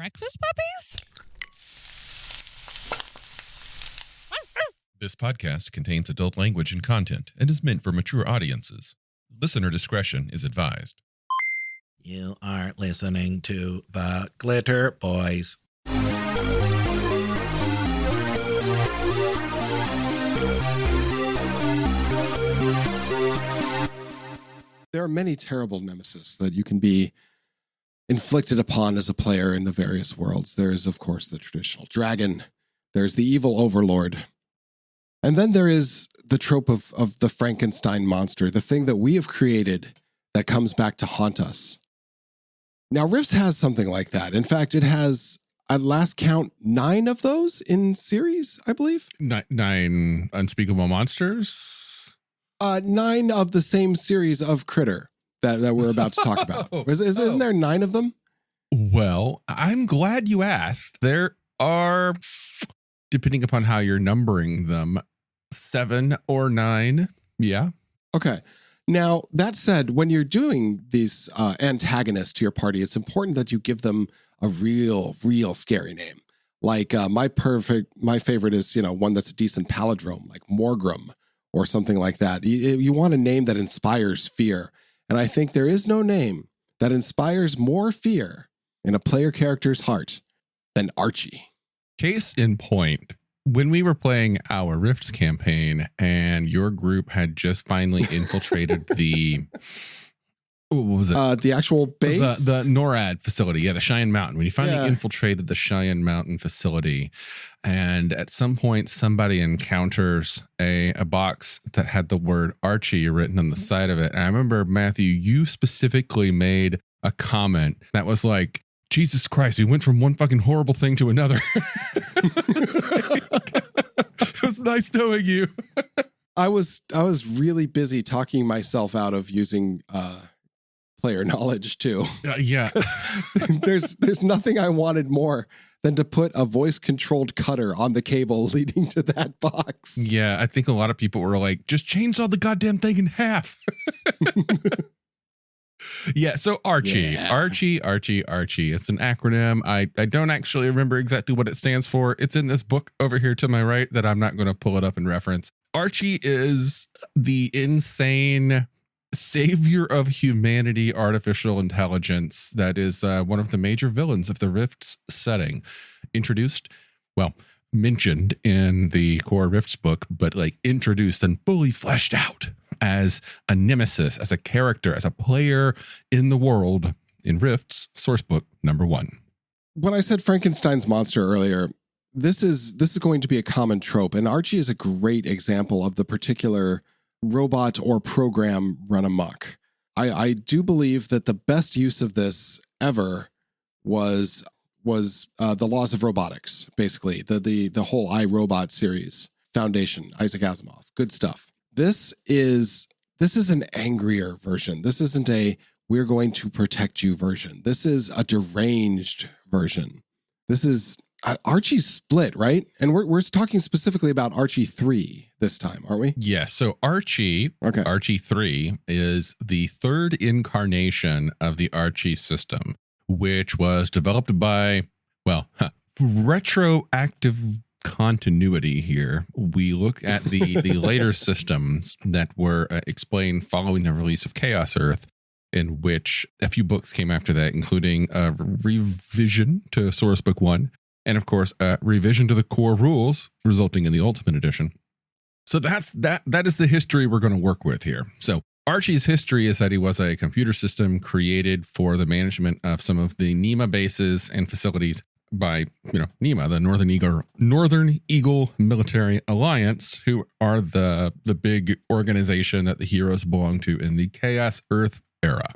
breakfast puppies? This podcast contains adult language and content and is meant for mature audiences. Listener discretion is advised. You are listening to the Glitterbois. There are many terrible nemesis that you can be inflicted upon as a player in the various worlds. There is, of course, the traditional dragon. There's the evil overlord. And then there is the trope of the Frankenstein monster, the thing that we have created that comes back to haunt us. Now, Rifts has something like that. In fact, it has, at last count, 9 of those in series, I believe. 9 unspeakable monsters? 9 of the same series of Critter that we're about to talk about. Isn't there 9 of them? Well, I'm glad you asked. There are, depending upon how you're numbering them, 7 or 9. Yeah. Okay. Now, that said, when you're doing these antagonists to your party, it's important that you give them a real scary name. Like my favorite is, one that's a decent palindrome, like Morgrim or something like that. You want a name that inspires fear. And I think there is no name that inspires more fear in a player character's heart than Archie. Case in point, when we were playing our Rifts campaign and your group had just finally infiltrated what was it? The actual base? The NORAD facility. Yeah, the Cheyenne Mountain. When you finally infiltrated the Cheyenne Mountain facility, and at some point somebody encounters a box that had the word Archie written on the side of it. And I remember, Matthew, you specifically made a comment that was like, Jesus Christ, we went from one fucking horrible thing to another. It was nice knowing you. I was really busy talking myself out of using player knowledge too. Yeah. There's nothing I wanted more than to put a voice controlled cutter on the cable leading to that box. Yeah, I think a lot of people were like, just chainsaw the goddamn thing in half. Yeah, so Archie. It's an acronym. I don't actually remember exactly what it stands for. It's in this book over here to my right that I'm not going to pull it up and reference. Archie is the insane savior of humanity, artificial intelligence that is one of the major villains of the Rifts setting. Mentioned in the core Rifts book, but introduced and fully fleshed out as a nemesis, as a character, as a player in the world in Rifts sourcebook number 1. When I said Frankenstein's monster earlier, this is going to be a common trope, and Archie is a great example of the particular robot or program run amok. I do believe that the best use of this ever was the Laws of Robotics, basically the whole iRobot series, Foundation, Isaac Asimov, good stuff. This is an angrier version. This isn't a we're going to protect you version. This is a deranged version. This is Archie's split, right? And we're talking specifically about Archie 3 this time, aren't we? Yeah. So Archie 3 is the 3rd incarnation of the Archie system, which was developed by, retroactive continuity here. We look at the later systems that were explained following the release of Chaos Earth, in which a few books came after that, including a revision to Source Book 1, and of course, a revision to the core rules, resulting in the Ultimate Edition. So that is the history we're going to work with here. So Archie's history is that he was a computer system created for the management of some of the NEMA bases and facilities by, NEMA, the Northern Eagle Military Alliance, who are the big organization that the heroes belong to in the Chaos Earth era.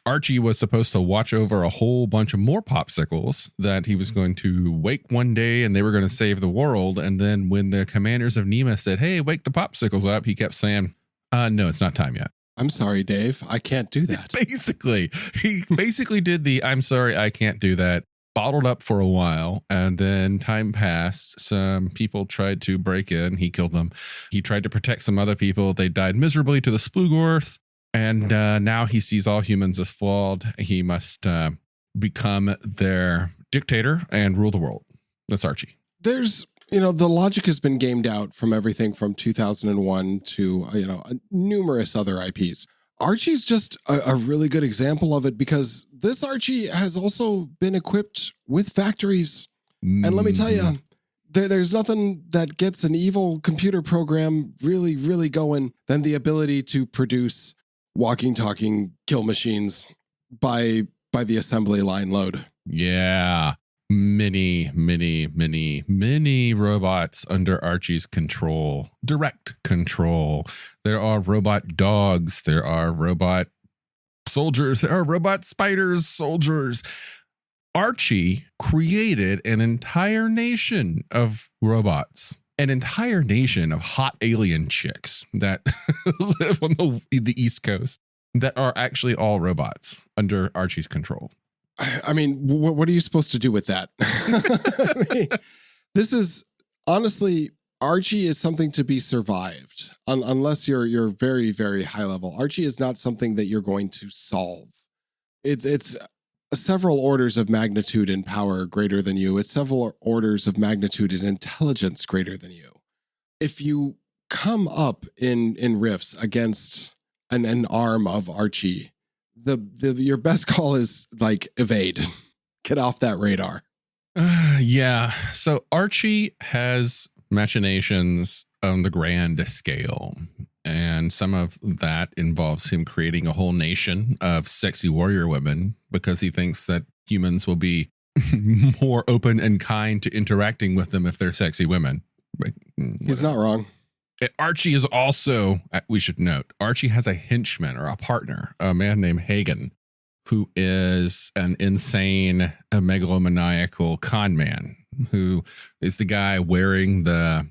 Archie was supposed to watch over a whole bunch of more popsicles that he was going to wake one day and they were going to save the world. And then when the commanders of NEMA said, hey, wake the popsicles up, he kept saying, no, it's not time yet. I'm sorry, Dave. I can't do that. He basically did the I'm sorry, I can't do that. Bottled up for a while, and then time passed. Some people tried to break in. He killed them. He tried to protect some other people. They died miserably to the Splugorth. And now he sees all humans as flawed. He must become their dictator and rule the world. That's Archie. There's, the logic has been gamed out from everything from 2001 to, numerous other IPs. Archie's just a really good example of it because this Archie has also been equipped with factories. And let me tell you, there's nothing that gets an evil computer program really, really going than the ability to produce walking, talking kill machines by the assembly line load. Yeah. Many robots under Archie's control, direct control. There are robot dogs. There are robot soldiers. There are robot spiders, soldiers. Archie created an entire nation of robots, an entire nation of hot alien chicks that live on the East Coast that are actually all robots under Archie's control. I mean, what are you supposed to do with that? This is honestly, Archie is something to be survived unless you're very, very high level. Archie is not something that you're going to solve. It's several orders of magnitude in power greater than you. It's several orders of magnitude in intelligence greater than you. If you come up in rifts against an arm of Archie, your best call is like evade, get off that radar. Yeah. So Archie has machinations on the grand scale, and some of that involves him creating a whole nation of sexy warrior women because he thinks that humans will be more open and kind to interacting with them if they're sexy women. He's not wrong. Archie is also, we should note, Archie has a henchman or a partner, a man named Hagen, who is an insane, megalomaniacal con man, who is the guy wearing the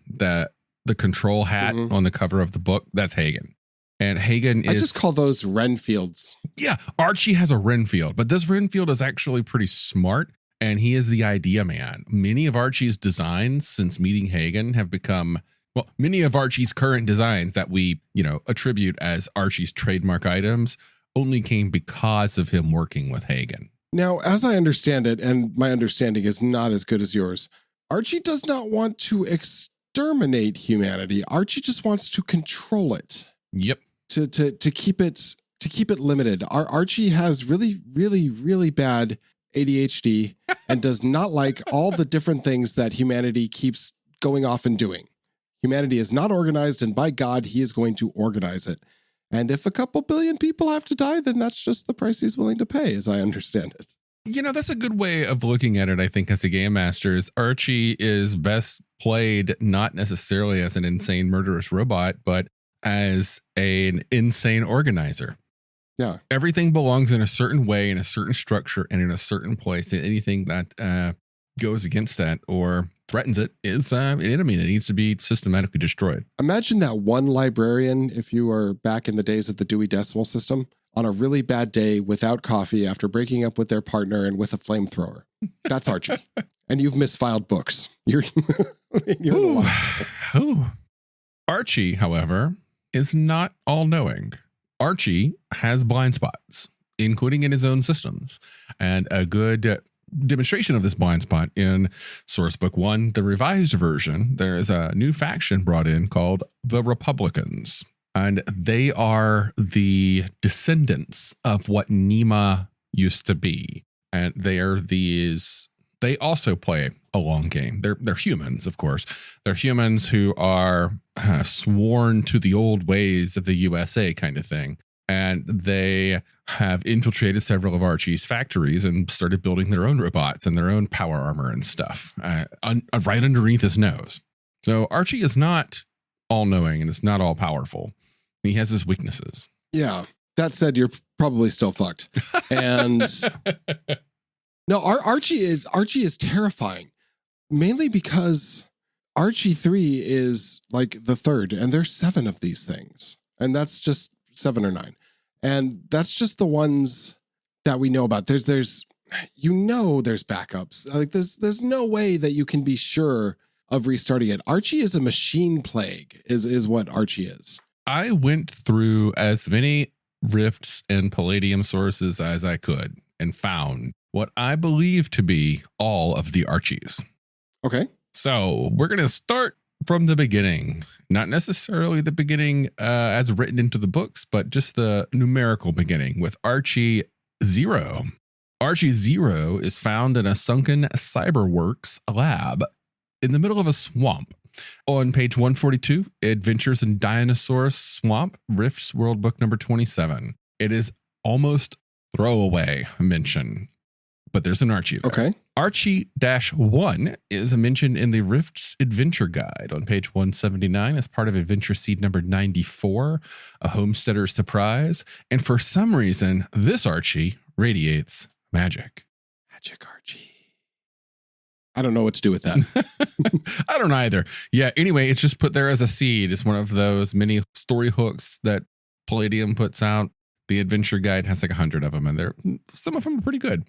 control hat on the cover of the book. That's Hagen. And Hagen is... I just call those Renfields. Yeah, Archie has a Renfield, but this Renfield is actually pretty smart, and he is the idea man. Many of Archie's designs since meeting Hagen have become... Well, many of Archie's current designs that we, attribute as Archie's trademark items only came because of him working with Hagen. Now, as I understand it, and my understanding is not as good as yours, Archie does not want to exterminate humanity. Archie just wants to control it. Yep. To keep it limited. Archie has really, really, really bad ADHD and does not like all the different things that humanity keeps going off and doing. Humanity is not organized, and by God, he is going to organize it. And if a couple billion people have to die, then that's just the price he's willing to pay, as I understand it. That's a good way of looking at it, I think, as a game master. Is Archie is best played not necessarily as an insane, murderous robot, but as an insane organizer. Yeah. Everything belongs in a certain way, in a certain structure, and in a certain place. And anything that goes against that or threatens it is an enemy that needs to be systematically destroyed. Imagine that one librarian, if you were back in the days of the Dewey Decimal System, on a really bad day without coffee after breaking up with their partner and with a flamethrower. That's Archie. And you've misfiled books. You're Archie, however, is not all-knowing. Archie has blind spots, including in his own systems. And a good demonstration of this blind spot in Sourcebook 1, the revised version, there is a new faction brought in called the Republicans. And they are the descendants of what Nema used to be. And they also play a long game. They're humans, of course. They're humans who are sworn to the old ways of the USA kind of thing. And they have infiltrated several of Archie's factories and started building their own robots and their own power armor and stuff right underneath his nose. So Archie is not all-knowing and is not all-powerful. He has his weaknesses. Yeah. That said, you're probably still fucked. And no, Archie is terrifying, mainly because Archie 3 is like the third, and there's 7 of these things, and that's just 7 or 9, and that's just the ones that we know about. There's there's backups. Like there's no way that you can be sure of restarting it. Archie is a machine plague, is what Archie is. I went through as many rifts and Palladium sources as I could and found what I believe to be all of the Archies. Okay. So we're going to start from the beginning, not necessarily the beginning as written into the books, but just the numerical beginning with Archie 0. Archie 0 is found in a sunken Cyberworks lab in the middle of a swamp. On page 142, Adventures in Dinosaur Swamp, Rifts World Book number 27. It is almost throwaway mention, but there's an Archie there. Okay. Archie-1 is mentioned in the Rifts Adventure Guide on page 179 as part of Adventure Seed number 94, A Homesteader's Surprise. And for some reason, this Archie radiates magic. Magic Archie. I don't know what to do with that. I don't either. Yeah, anyway, it's just put there as a seed. It's one of those mini story hooks that Palladium puts out. The Adventure Guide has like 100 of them, and some of them are pretty good.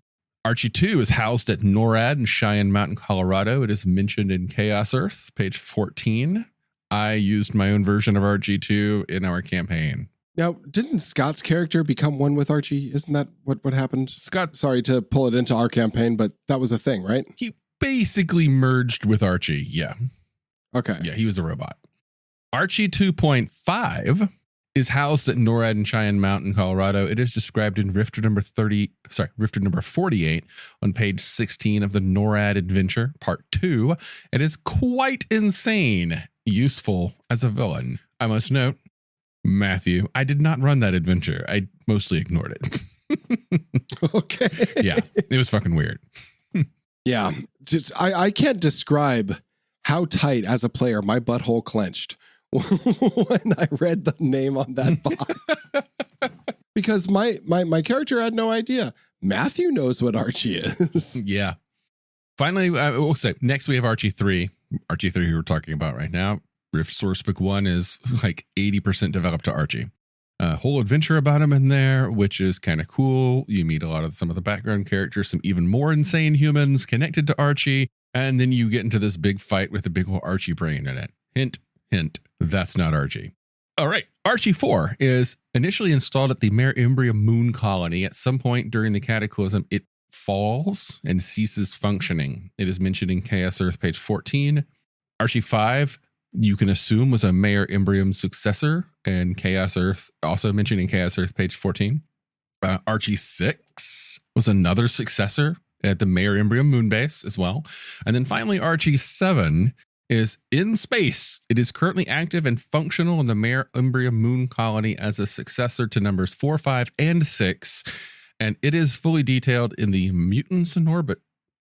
Archie 2 is housed at NORAD in Cheyenne Mountain, Colorado. It is mentioned in Chaos Earth, page 14. I used my own version of Archie 2 in our campaign. Now, didn't Scott's character become one with Archie? Isn't that what happened? Scott, sorry to pull it into our campaign, but that was a thing, right? He basically merged with Archie. Yeah. Okay. Yeah, he was a robot. Archie 2.5 is housed at NORAD in Cheyenne Mountain, Colorado. It is described in Rifter number 48 on page 16 of the NORAD Adventure, part 2. It is quite insane, useful as a villain. I must note, Matthew, I did not run that adventure. I mostly ignored it. Okay. Yeah, it was fucking weird. Yeah. I can't describe how tight as a player my butthole clenched when I read the name on that box. Because my character had no idea. Matthew knows what Archie is. Yeah. Finally, we'll say next we have Archie 3. Archie 3 who we're talking about right now. Rift Source Book 1 is like 80% developed to Archie. A whole adventure about him in there, which is kind of cool. You meet a lot of some of the background characters, some even more insane humans connected to Archie. And then you get into this big fight with the big old Archie brain in it. Hint, hint, that's not Archie. All right. Archie 4 is initially installed at the Mare Imbrium moon colony. At some point during the cataclysm, it falls and ceases functioning. It is mentioned in Chaos Earth, page 14. Archie 5, you can assume, was a Mare Imbrium successor, and Chaos Earth, also mentioned in Chaos Earth, page 14. Archie 6 was another successor at the Mare Imbrium moon base as well. And then finally, Archie 7 is in space. It is currently active and functional in the Mare Imbrium moon colony as a successor to numbers 4, 5, and 6. And it is fully detailed in the Mutants in Orbit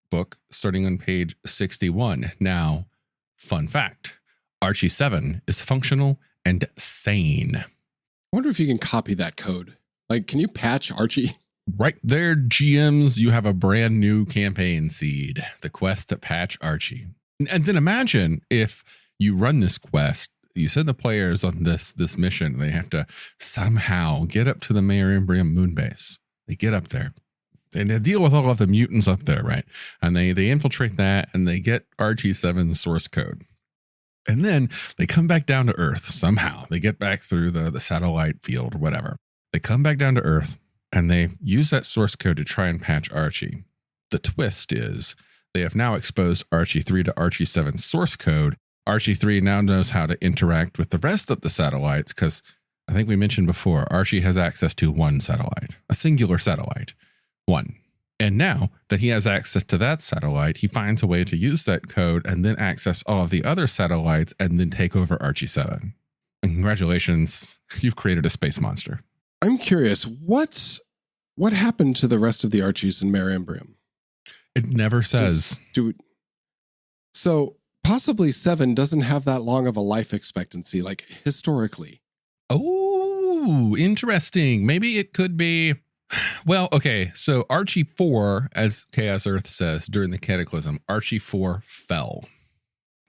book, starting on page 61. Now, fun fact, Archie 7 is functional and sane. I wonder if you can copy that code. Like, can you patch Archie? Right there, GMs, you have a brand new campaign seed, the quest to patch Archie. And then imagine if you run this quest, you send the players on this mission, they have to somehow get up to the Mare Imbrium moon base. They get up there and they deal with all of the mutants up there, right? And they infiltrate that and they get Archie 7's source code. And then they come back down to Earth somehow. They get back through the satellite field or whatever. They come back down to Earth and they use that source code to try and patch Archie. The twist is they have now exposed Archie 3 to Archie 7's source code. Archie 3 now knows how to interact with the rest of the satellites because I think we mentioned before, Archie has access to one satellite, a singular satellite, one. And now that he has access to that satellite, he finds a way to use that code and then access all of the other satellites and then take over Archie 7. And congratulations, you've created a space monster. I'm curious, what happened to the rest of the Archies in Mare Imbrium? It never says. So possibly 7 doesn't have that long of a life expectancy, like historically. Oh, interesting. Maybe it could be. Well, okay. So Archie 4, as Chaos Earth says, during the cataclysm, Archie 4 fell.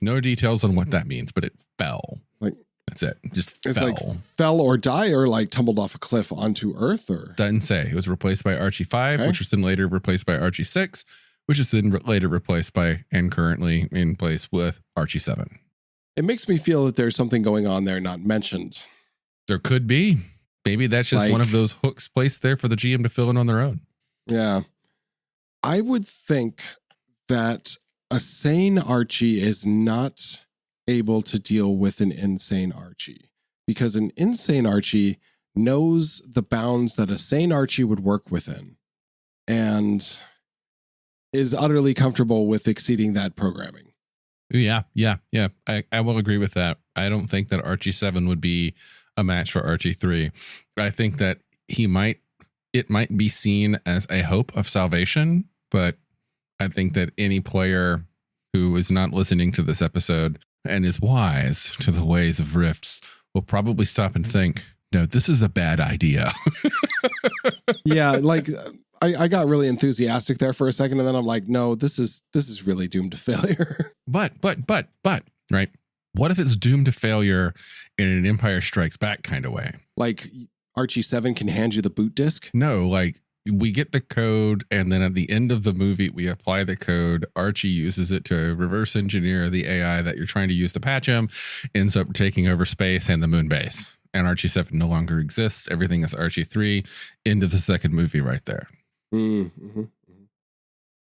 No details on what that means, but it fell. Like, that's it. Just it's fell. Like fell or die or like tumbled off a cliff onto Earth or? Doesn't say. It was replaced by Archie 5, Okay. which was then later replaced by Archie 6, which is then later replaced by and currently in place with Archie 7. It makes me feel that there's something going on there not mentioned. There could be. Maybe that's just one of those hooks placed there for the GM to fill in on their own. Yeah. I would think that a sane Archie is not able to deal with an insane Archie, because an insane Archie knows the bounds that a sane Archie would work within and is utterly comfortable with exceeding that programming. Yeah. I will agree with that. I don't think that Archie 7 would be a match for Archie 3. I think that it might be seen as a hope of salvation, but I think that any player who is not listening to this episode and is wise to the ways of rifts will probably stop and think, no, this is a bad idea. Yeah, like I got really enthusiastic there for a second, and then I'm like, no, this is really doomed to failure. But, right? What if it's doomed to failure in an Empire Strikes Back kind of way? Like Archie 7 can hand you the boot disc? No, like we get the code, and then at the end of the movie, we apply the code. Archie uses it to reverse engineer the AI that you're trying to use to patch him, ends up taking over space and the moon base. And Archie 7 no longer exists. Everything is Archie 3. End of the second movie right there. Mm-hmm.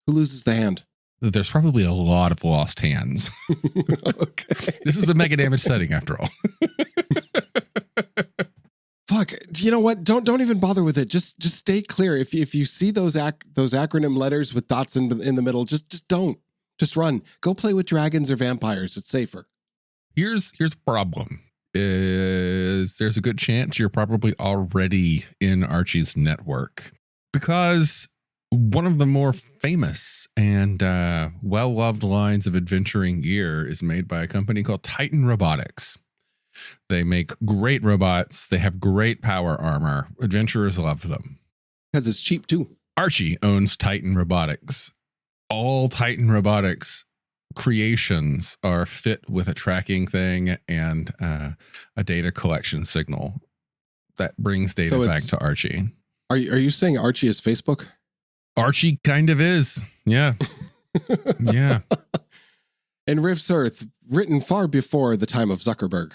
Who loses the hand? There's probably a lot of lost hands. Okay. This is a mega damage setting after all. Fuck. You know what? Don't even bother with it. Just stay clear. If you see those acronym letters with dots in the middle, just don't. Just run. Go play with dragons or vampires. It's safer. Here's the problem. There's a good chance you're probably already in Archie's network, because one of the more famous and well-loved lines of adventuring gear is made by a company called Titan Robotics. They make great robots. They have great power armor. Adventurers love them. Because it's cheap too. Archie owns Titan Robotics. All Titan Robotics creations are fit with a tracking thing and a data collection signal that brings data back to Archie. Are you saying Archie is Facebook? Archie kind of is. Yeah. Yeah. And Rift's Earth, written far before the time of Zuckerberg.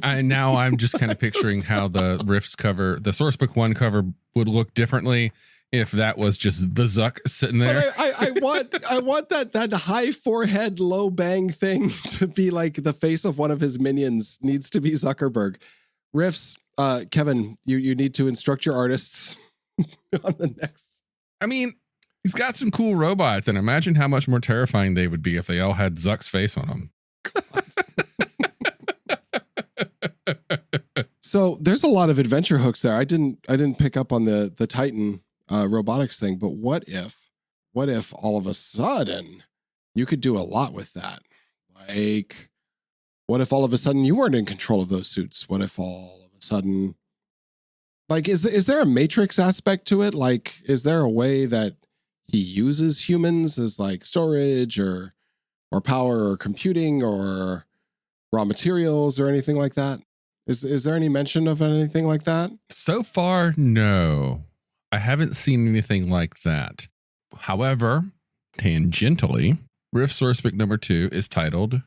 Now I'm just kind of picturing how the Rift's cover, the Sourcebook 1 cover, would look differently if that was just the Zuck sitting there. But I want that high forehead, low bang thing to be like the face of one of his minions. Needs to be Zuckerberg. Riffs, Kevin, you need to instruct your artists on the next. I mean, he's got some cool robots, and imagine how much more terrifying they would be if they all had Zuck's face on them. So there's a lot of adventure hooks there. I didn't pick up on the Titan robotics thing, but what if all of a sudden you could do a lot with that? Like, what if all of a sudden you weren't in control of those suits? What if all of a sudden, like, is there a Matrix aspect to it? Like, is there a way that he uses humans as like storage or power or computing or raw materials or anything like that? Is there any mention of anything like that? So far, no. I haven't seen anything like that. However, tangentially, Rift Sourcebook number 2 is titled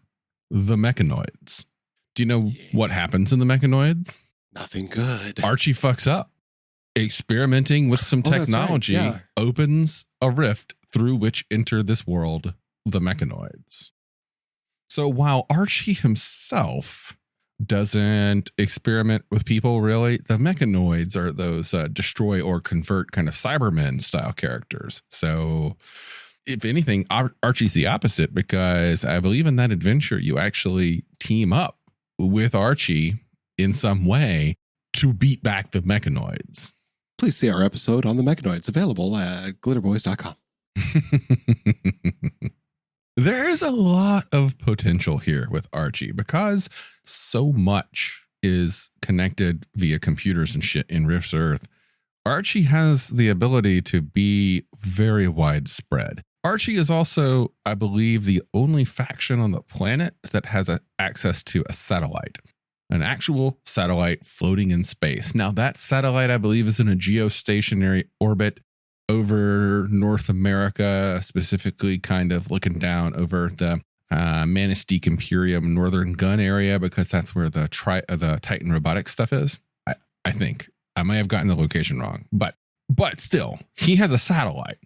The Mechanoids. Do you know what happens in the Mechanoids? Nothing good. Archie fucks up. Experimenting with some technology opens a rift through which enter this world, the Mechanoids. So while Archie himself doesn't experiment with people, really, the Mechanoids are those destroy or convert kind of Cybermen style characters. So if anything, Archie's the opposite, because I believe in that adventure, you actually team up with Archie in some way to beat back the Mechanoids. Please see our episode on the Mechanoids, available at glitterbois.com. There is a lot of potential here with Archie because so much is connected via computers and shit in Rift's Earth. Archie has the ability to be very widespread. Archie is also, I believe, the only faction on the planet that has access to a satellite, an actual satellite floating in space. Now, that satellite, I believe, is in a geostationary orbit over North America, specifically kind of looking down over the Manistique Imperium Northern Gun area, because that's where the Titan Robotics stuff is. I think. I might have gotten the location wrong, but But still, he has a satellite.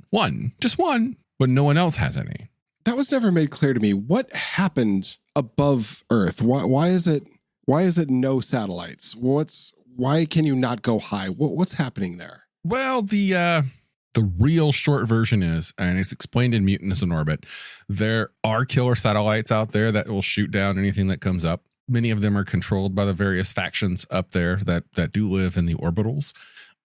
Just one, but no one else has any. That was never made clear to me. What happened above Earth? Why is it no satellites? Why can you not go high? What's happening there? Well, the real short version is, and it's explained in Mutants in Orbit, there are killer satellites out there that will shoot down anything that comes up. Many of them are controlled by the various factions up there that do live in the orbitals.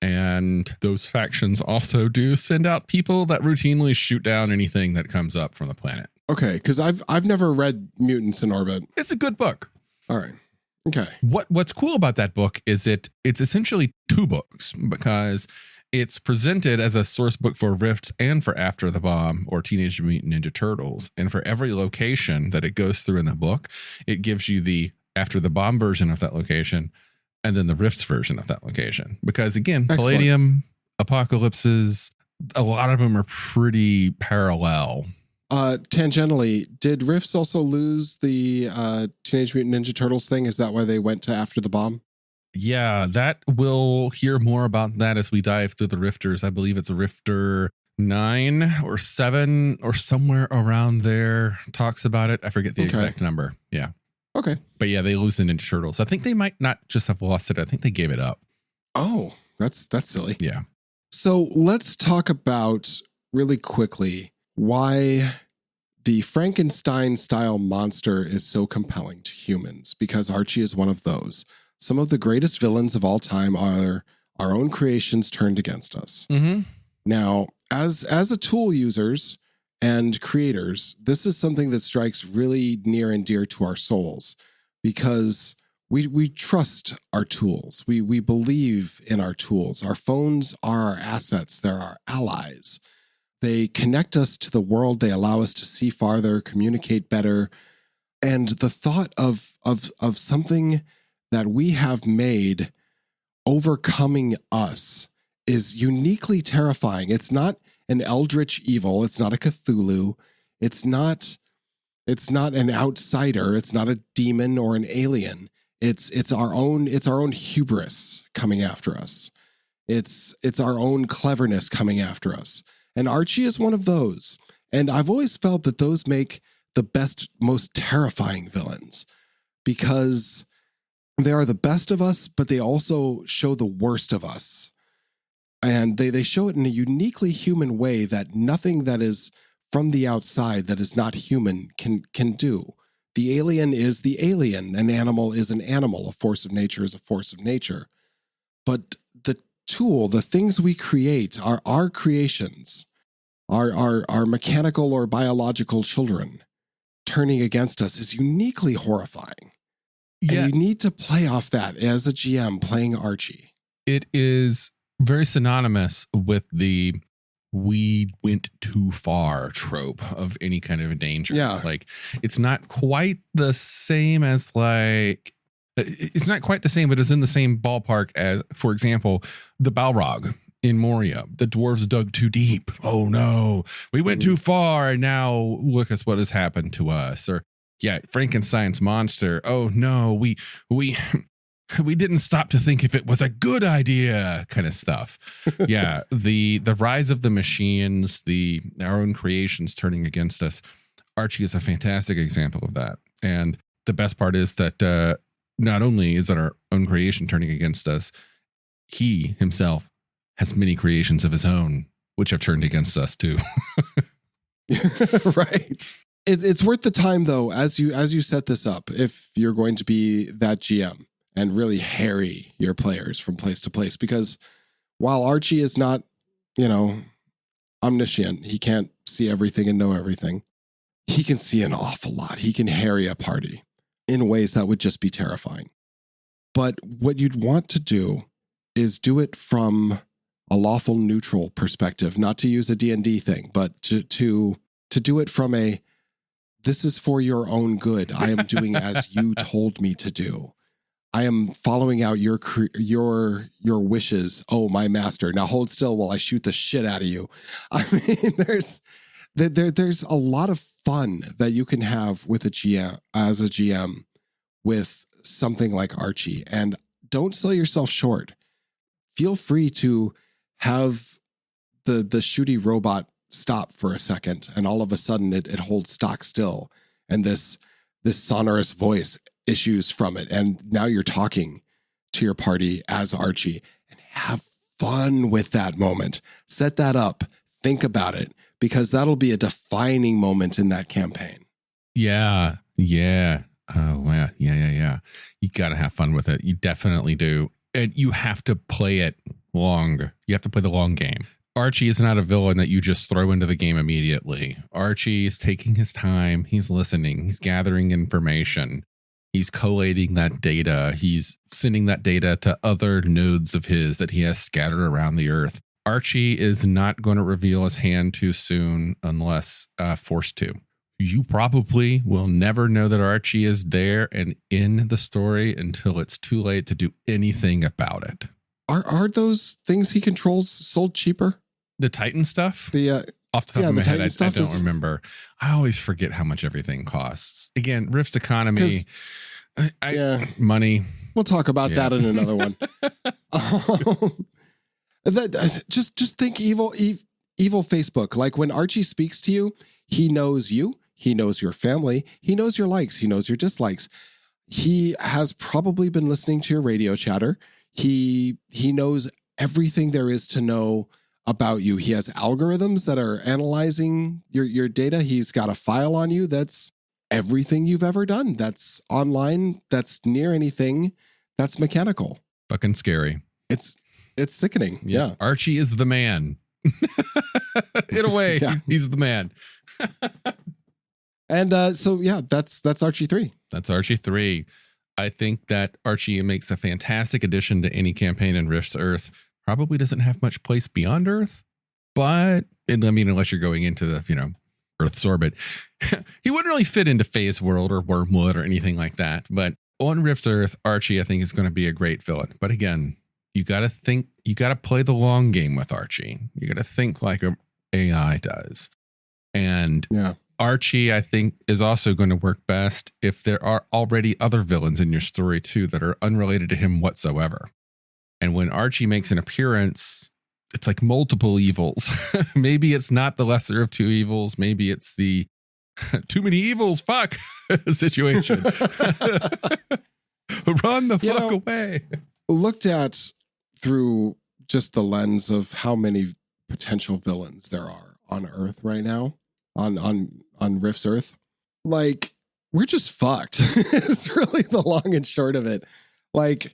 And those factions also do send out people that routinely shoot down anything that comes up from the planet. Okay, because I've never read Mutants in Orbit. It's a good book. All right. Okay. What's cool about that book is it's essentially two books, because it's presented as a source book for Rifts and for After the Bomb or Teenage Mutant Ninja Turtles. And for every location that it goes through in the book, it gives you the After the Bomb version of that location and then the Rifts version of that location. Because again, Excellent. Palladium, Apocalypses, a lot of them are pretty parallel. Tangentially, did Rifts also lose the Teenage Mutant Ninja Turtles thing? Is that why they went to After the Bomb? Yeah, that we'll hear more about that as we dive through the Rifters. I believe it's a Rifter 9 or 7 or somewhere around there talks about it. I forget the exact number. Yeah. Okay. But yeah, they lose the Ninja Turtles. I think they might not just have lost it. I think they gave it up. Oh, that's silly. Yeah. So let's talk about really quickly why the Frankenstein style monster is so compelling to humans, because Archie is one of those. Some of the greatest villains of all time are our own creations turned against us. Mm-hmm. Now, as a tool users and creators, this is something that strikes really near and dear to our souls, because we trust our tools. We believe in our tools. Our phones are our assets. They're our allies. They connect us to the world. They allow us to see farther, communicate better. And the thought of something that we have made overcoming us is uniquely terrifying. It's not an eldritch evil. It's not a Cthulhu. It's not an outsider. It's not a demon or an alien. It's our own hubris coming after us. It's our own cleverness coming after us. And Archie is one of those. And I've always felt that those make the best, most terrifying villains, because they are the best of us, but they also show the worst of us. And they show it in a uniquely human way that nothing that is from the outside that is not human can do. The alien is the alien. An animal is an animal. A force of nature is a force of nature. But the tool, the things we create, are our creations, our mechanical or biological children turning against us is uniquely horrifying. Yeah. And you need to play off that as a GM playing Archie. It is very synonymous with the we went too far trope of any kind of a danger. Yeah. Like, it's not quite the same as it's not quite the same, but it's in the same ballpark as, for example, the Balrog in Moria. The dwarves dug too deep. Oh no, we went too far, and now look at what has happened to us. Or yeah, Frankenstein's monster. Oh no, we didn't stop to think if it was a good idea, kind of stuff. Yeah, the rise of the machines, our own creations turning against us. Archie is a fantastic example of that. And the best part is that not only is that our own creation turning against us, he himself has many creations of his own, which have turned against us too. Right. It's worth the time, though, as you set this up, if you're going to be that GM and really harry your players from place to place. Because while Archie is not, omniscient, he can't see everything and know everything, he can see an awful lot. He can harry a party in ways that would just be terrifying. But what you'd want to do is do it from a lawful neutral perspective, not to use a D&D thing, but to do it from a, this is for your own good. I am doing as you told me to do. I am following out your wishes. Oh, my master. Now hold still while I shoot the shit out of you. I mean, there's a lot of fun that you can have with a GM as a GM with something like Archie. And don't sell yourself short. Feel free to have the shooty robot stop for a second, and all of a sudden it holds stock still, and this sonorous voice issues from it, and now you're talking to your party as Archie, and have fun with that moment. Set that up. Think about it, because that'll be a defining moment in that campaign. Yeah. Oh, wow. Yeah. You got to have fun with it. You definitely do. And you have to play it long. You have to play the long game. Archie is not a villain that you just throw into the game immediately. Archie is taking his time. He's listening. He's gathering information. He's collating that data. He's sending that data to other nodes of his that he has scattered around the earth. Archie is not going to reveal his hand too soon unless forced to. You probably will never know that Archie is there and in the story until it's too late to do anything about it. Are those things he controls sold cheaper? The Titan stuff? Off the top of my head, I don't remember. I always forget how much everything costs. Again, Rift's economy, money. We'll talk about that in another one. Just think evil Facebook. Like when Archie speaks to you, he knows you. He knows your family. He knows your likes. He knows your dislikes. He has probably been listening to your radio chatter. He knows everything there is to know about you. He has algorithms that are analyzing your data. He's got a file on you that's everything you've ever done. That's online. That's near anything. That's mechanical. Fucking scary. It's sickening. Yeah. Archie is the man. In a way, he's the man. And that's Archie 3. That's Archie 3. I think that Archie makes a fantastic addition to any campaign in Rift's Earth. Probably doesn't have much place beyond Earth, but unless you're going into the, Earth's orbit, he wouldn't really fit into Phase World or Wormwood or anything like that. But on Rift's Earth, Archie, I think, is going to be a great villain. But again, you got to play the long game with Archie. You got to think like an AI does. And Archie, I think, is also going to work best if there are already other villains in your story, too, that are unrelated to him whatsoever. And when Archie makes an appearance, it's like multiple evils. Maybe it's not the lesser of two evils. Maybe it's the too many evils, fuck situation. Run the fuck away. Looked at through just the lens of how many potential villains there are on Earth right now, on Rift's Earth, like, we're just fucked. It's really the long and short of it. Like,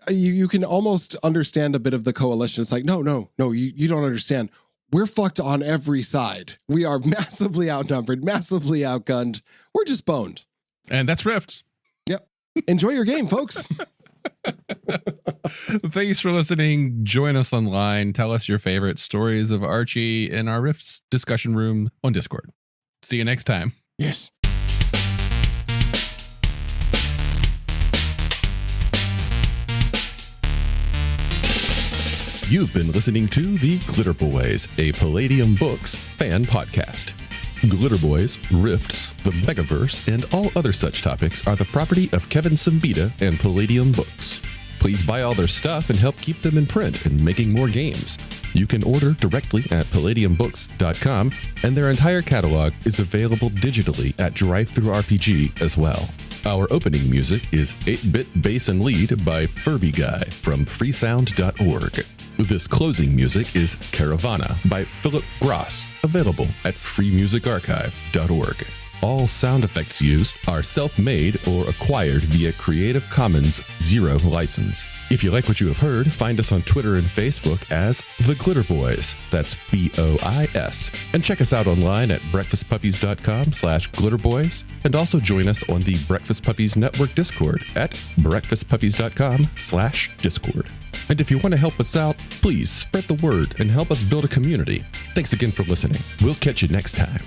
you can almost understand a bit of the coalition. It's like, no, you don't understand. We're fucked on every side. We are massively outnumbered, massively outgunned. We're just boned. And that's Rifts. Yep. Enjoy your game, folks. Thanks for listening. Join us online. Tell us your favorite stories of Archie in our Rifts discussion room on Discord. See you next time. Yes. You've been listening to The Glitterbois, a Palladium Books fan podcast. Glitterbois, Rifts, the Megaverse, and all other such topics are the property of Kevin Siembieda and Palladium Books. Please buy all their stuff and help keep them in print and making more games. You can order directly at palladiumbooks.com, and their entire catalog is available digitally at Drive-Thru RPG as well. Our opening music is 8-Bit Bass and Lead by Furby Guy from freesound.org. This closing music is Caravana by Philip Gross, available at freemusicarchive.org. All sound effects used are self-made or acquired via Creative Commons Zero license. If you like what you have heard, find us on Twitter and Facebook as The Glitterbois. That's BOIS. And check us out online at breakfastpuppies.com/glitterboys. And also join us on the Breakfast Puppies Network Discord at breakfastpuppies.com/discord. And if you want to help us out, please spread the word and help us build a community. Thanks again for listening. We'll catch you next time.